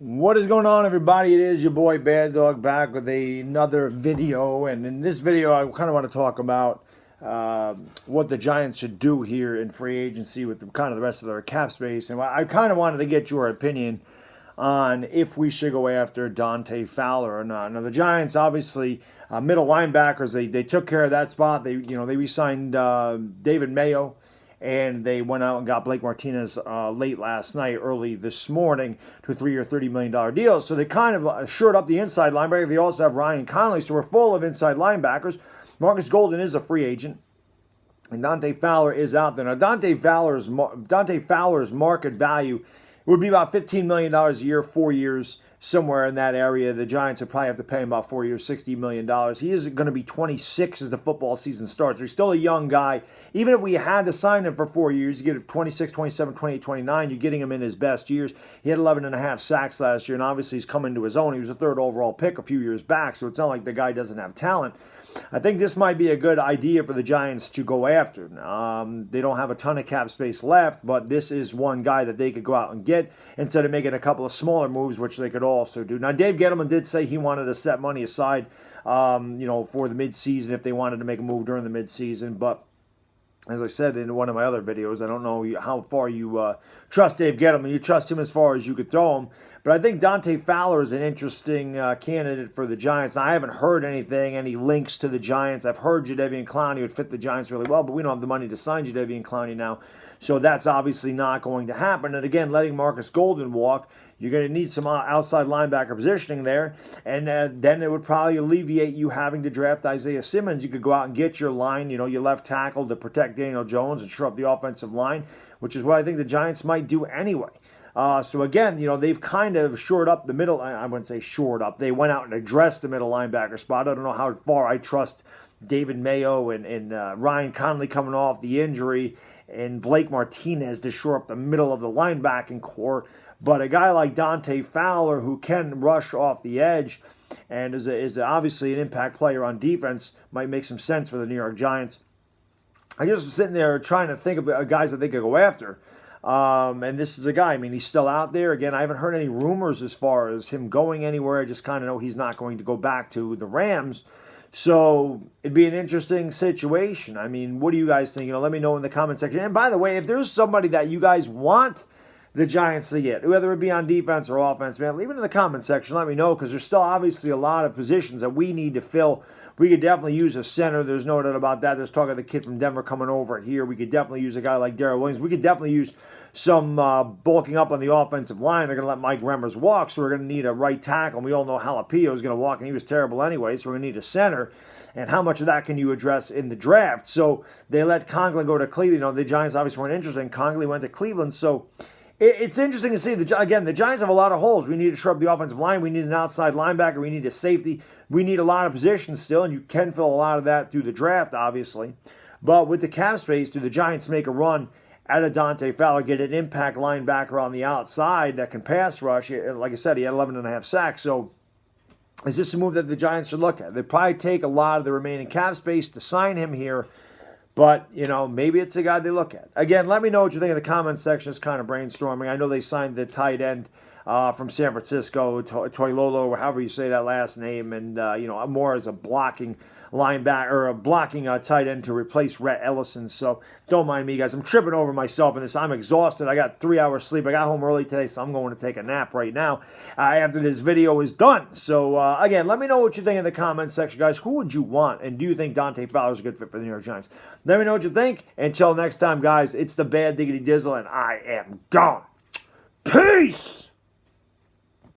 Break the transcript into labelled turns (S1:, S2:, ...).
S1: What is going on, everybody? It is your boy Baddog back with another video, and in this video I kind of want to talk about what the Giants should do here in free agency with the rest of their cap space, and I kind of wanted to get your opinion on if we should go after Dante Fowler or not. Now the Giants, obviously, middle linebackers, they took care of that spot. They re-signed David Mayo. And they went out and got Blake Martinez late last night, early this morning, to a 3-year, $30 million deal. So they kind of shored up the inside linebacker. They also have Ryan Connolly, so we're full of inside linebackers. Marcus Golden is a free agent, and Dante Fowler is out there. Now, Dante Fowler's market value would be about $15 million a year, 4 years, somewhere in that area. The Giants would probably have to pay him about 4 years, $60 million. He is going to be 26 as the football season starts. So he's still a young guy. Even if we had to sign him for 4 years, you get him 26, 27, 28, 29, you're getting him in his best years. He had 11.5 sacks last year, and obviously he's come into his own. He was a third overall pick a few years back, so it's not like the guy doesn't have talent. I think this might be a good idea for the Giants to go after. They don't have a ton of cap space left, but this is one guy that they could go out and get instead of making a couple of smaller moves, which they could also do. Now, Dave Gettleman did say he wanted to set money aside, for the midseason if they wanted to make a move during the midseason, but as I said in one of my other videos, I don't know how far you trust Dave Gettleman. You trust him as far as you could throw him. But I think Dante Fowler is an interesting candidate for the Giants. Now, I haven't heard any links to the Giants. I've heard Jadeveon Clowney would fit the Giants really well, but we don't have the money to sign Jadeveon Clowney now. So that's obviously not going to happen. And again, letting Marcus Golden walk, you're going to need some outside linebacker positioning there. And then it would probably alleviate you having to draft Isaiah Simmons. You could go out and get your line, your left tackle to protect Daniel Jones and shore up the offensive line, which is what I think the Giants might do anyway. So again, they've kind of shored up the middle. I wouldn't say shored up. They went out and addressed the middle linebacker spot. I don't know how far I trust David Mayo and Ryan Connolly coming off the injury and Blake Martinez to shore up the middle of the linebacking core. But a guy like Dante Fowler, who can rush off the edge and is obviously an impact player on defense, might make some sense for the New York Giants. I just was sitting there trying to think of guys that they could go after. And this is a guy, he's still out there. Again, I haven't heard any rumors as far as him going anywhere. I just kind of know he's not going to go back to the Rams. So it'd be an interesting situation. What do you guys think? Let me know in the comment section. And by the way, if there's somebody that you guys want the Giants to get, whether it be on defense or offense, man, leave it in the comment section. Let me know, because there's still obviously a lot of positions that we need to fill. We could definitely use a center. There's no doubt about that. There's talk of the kid from Denver coming over here. We could definitely use a guy like Darrell Williams. We could definitely use some bulking up on the offensive line. They're going to let Mike Remmers walk, so we're going to need a right tackle. And we all know Jalapeno is going to walk, and he was terrible anyway, so we're going to need a center. And how much of that can you address in the draft? So they let Conklin go to Cleveland. The Giants obviously weren't interested, and Conklin went to Cleveland. So it's interesting to see. The Giants have a lot of holes. We need to shore up the offensive line. We need an outside linebacker. We need a safety. We need a lot of positions still, and you can fill a lot of that through the draft, obviously. But with the cap space, do the Giants make a run at a Dante Fowler, get an impact linebacker on the outside that can pass rush? Like I said, he had 11.5 sacks. So is this a move that the Giants should look at? They'd probably take a lot of the remaining cap space to sign him here. But, maybe it's a guy they look at. Again, let me know what you think in the comments section. It's kind of brainstorming. I know they signed the tight end from San Francisco, Toilolo, or however you say that last name, and, more as a blocking linebacker, or a blocking tight end to replace Rhett Ellison. So don't mind me, guys. I'm tripping over myself in this. I'm exhausted. I got 3 hours sleep. I got home early today, so I'm going to take a nap right now after this video is done. So, again, let me know what you think in the comments section, guys. Who would you want, and do you think Dante Fowler is a good fit for the New York Giants? Let me know what you think. Until next time, guys, it's the Bad Diggity Dizzle, and I am gone. Peace!